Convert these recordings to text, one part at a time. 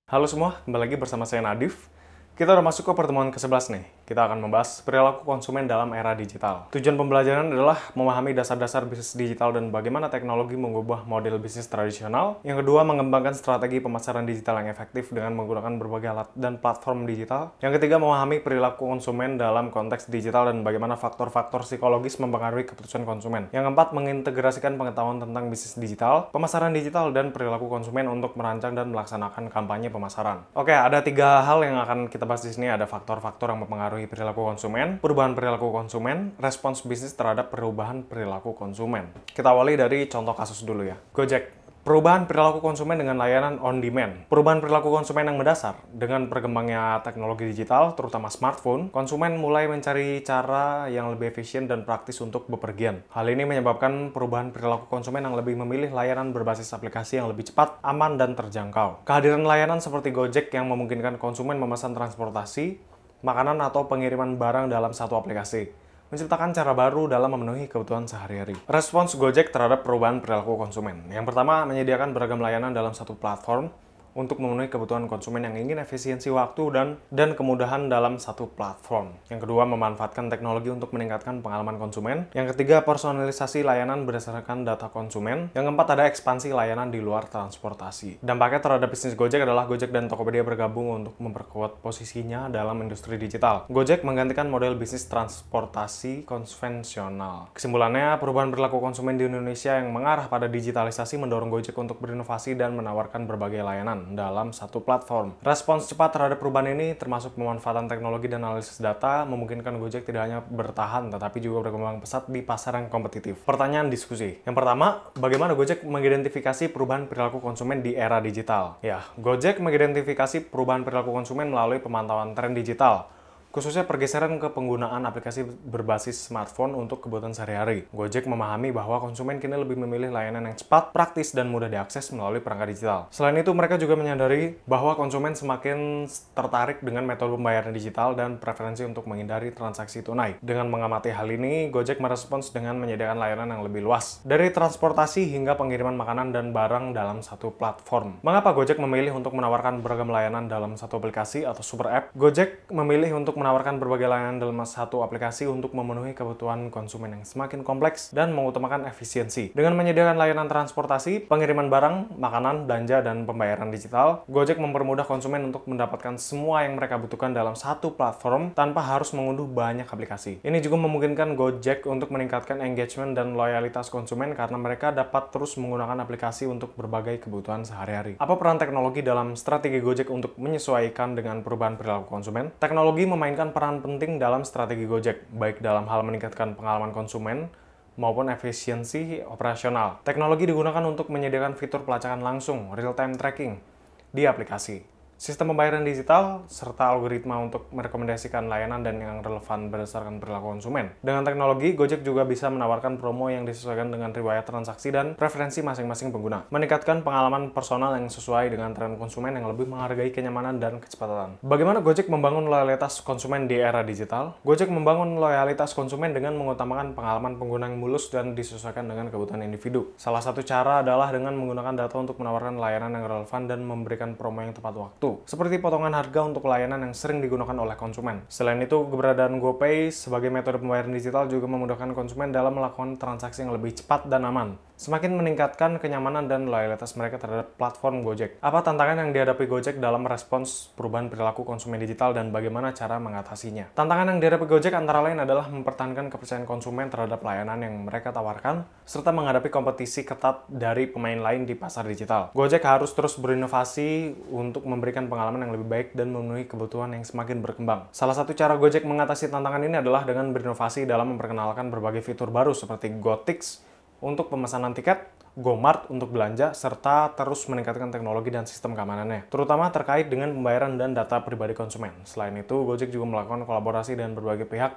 Halo semua, kembali lagi bersama saya Nadif. Kita udah masuk ke pertemuan ke-11 nih. Kita akan membahas perilaku konsumen dalam era digital. Tujuan pembelajaran adalah memahami dasar-dasar bisnis digital dan bagaimana teknologi mengubah model bisnis tradisional. Yang kedua, mengembangkan strategi pemasaran digital yang efektif dengan menggunakan berbagai alat dan platform digital. Yang ketiga, memahami perilaku konsumen dalam konteks digital dan bagaimana faktor-faktor psikologis mempengaruhi keputusan konsumen. Yang keempat, mengintegrasikan pengetahuan tentang bisnis digital, pemasaran digital, dan perilaku konsumen untuk merancang dan melaksanakan kampanye pemasaran. Oke, ada tiga hal yang akan kita bahas di sini. Ada faktor-faktor yang mempengaruhi perilaku konsumen, perubahan perilaku konsumen, respons bisnis terhadap perubahan perilaku konsumen. Kita awali dari contoh kasus dulu ya. Gojek. Perubahan perilaku konsumen dengan layanan on demand. Perubahan perilaku konsumen yang mendasar. Dengan berkembangnya teknologi digital, terutama smartphone, konsumen mulai mencari cara yang lebih efisien dan praktis untuk bepergian. Hal ini menyebabkan perubahan perilaku konsumen yang lebih memilih layanan berbasis aplikasi yang lebih cepat, aman, dan terjangkau. Kehadiran layanan seperti Gojek yang memungkinkan konsumen memesan transportasi, makanan, atau pengiriman barang dalam satu aplikasi menciptakan cara baru dalam memenuhi kebutuhan sehari-hari. Respons Gojek terhadap perubahan perilaku konsumen. Yang pertama, menyediakan beragam layanan dalam satu platform untuk memenuhi kebutuhan konsumen yang ingin efisiensi waktu dan kemudahan dalam satu platform. Yang kedua, memanfaatkan teknologi untuk meningkatkan pengalaman konsumen. Yang ketiga, personalisasi layanan berdasarkan data konsumen. Yang keempat, ada ekspansi layanan di luar transportasi. Dampaknya terhadap bisnis Gojek adalah Gojek dan Tokopedia bergabung untuk memperkuat posisinya dalam industri digital. Gojek menggantikan model bisnis transportasi konvensional. Kesimpulannya, perubahan perilaku konsumen di Indonesia yang mengarah pada digitalisasi mendorong Gojek untuk berinovasi dan menawarkan berbagai layanan dalam satu platform. Respons cepat terhadap perubahan ini termasuk pemanfaatan teknologi dan analisis data memungkinkan Gojek tidak hanya bertahan tetapi juga berkembang pesat di pasar yang kompetitif. Pertanyaan diskusi. Yang pertama, bagaimana Gojek mengidentifikasi perubahan perilaku konsumen di era digital? Ya, Gojek mengidentifikasi perubahan perilaku konsumen melalui pemantauan tren digital, khususnya pergeseran ke penggunaan aplikasi berbasis smartphone untuk kebutuhan sehari-hari. Gojek memahami bahwa konsumen kini lebih memilih layanan yang cepat, praktis, dan mudah diakses melalui perangkat digital. Selain itu, mereka juga menyadari bahwa konsumen semakin tertarik dengan metode pembayaran digital dan preferensi untuk menghindari transaksi tunai. Dengan mengamati hal ini, Gojek merespons dengan menyediakan layanan yang lebih luas, dari transportasi hingga pengiriman makanan dan barang dalam satu platform. Mengapa Gojek memilih untuk menawarkan beragam layanan dalam satu aplikasi atau super app? Gojek memilih untuk menawarkan berbagai layanan dalam satu aplikasi untuk memenuhi kebutuhan konsumen yang semakin kompleks dan mengutamakan efisiensi. Dengan menyediakan layanan transportasi, pengiriman barang, makanan, belanja, dan pembayaran digital, Gojek mempermudah konsumen untuk mendapatkan semua yang mereka butuhkan dalam satu platform tanpa harus mengunduh banyak aplikasi. Ini juga memungkinkan Gojek untuk meningkatkan engagement dan loyalitas konsumen karena mereka dapat terus menggunakan aplikasi untuk berbagai kebutuhan sehari-hari. Apa peran teknologi dalam strategi Gojek untuk menyesuaikan dengan perubahan perilaku konsumen? Teknologi memainkan peran penting dalam strategi Gojek, baik dalam hal meningkatkan pengalaman konsumen maupun efisiensi operasional. Teknologi digunakan untuk menyediakan fitur pelacakan langsung, real-time tracking di aplikasi, sistem pembayaran digital, serta algoritma untuk merekomendasikan layanan dan yang relevan berdasarkan perilaku konsumen. Dengan teknologi, Gojek juga bisa menawarkan promo yang disesuaikan dengan riwayat transaksi dan preferensi masing-masing pengguna, meningkatkan pengalaman personal yang sesuai dengan tren konsumen yang lebih menghargai kenyamanan dan kecepatan. Bagaimana Gojek membangun loyalitas konsumen di era digital? Gojek membangun loyalitas konsumen dengan mengutamakan pengalaman pengguna yang mulus dan disesuaikan dengan kebutuhan individu. Salah satu cara adalah dengan menggunakan data untuk menawarkan layanan yang relevan dan memberikan promo yang tepat waktu, seperti potongan harga untuk layanan yang sering digunakan oleh konsumen. Selain itu, keberadaan GoPay sebagai metode pembayaran digital juga memudahkan konsumen dalam melakukan transaksi yang lebih cepat dan aman, semakin meningkatkan kenyamanan dan loyalitas mereka terhadap platform Gojek. Apa tantangan yang dihadapi Gojek dalam merespons perubahan perilaku konsumen digital dan bagaimana cara mengatasinya? Tantangan yang dihadapi Gojek antara lain adalah mempertahankan kepercayaan konsumen terhadap layanan yang mereka tawarkan, serta menghadapi kompetisi ketat dari pemain lain di pasar digital. Gojek harus terus berinovasi untuk memberikan pengalaman yang lebih baik dan memenuhi kebutuhan yang semakin berkembang. Salah satu cara Gojek mengatasi tantangan ini adalah dengan berinovasi dalam memperkenalkan berbagai fitur baru seperti GoTix untuk pemesanan tiket, GoMart untuk belanja, serta terus meningkatkan teknologi dan sistem keamanannya, terutama terkait dengan pembayaran dan data pribadi konsumen. Selain itu, Gojek juga melakukan kolaborasi dengan berbagai pihak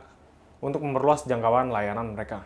untuk memperluas jangkauan layanan mereka.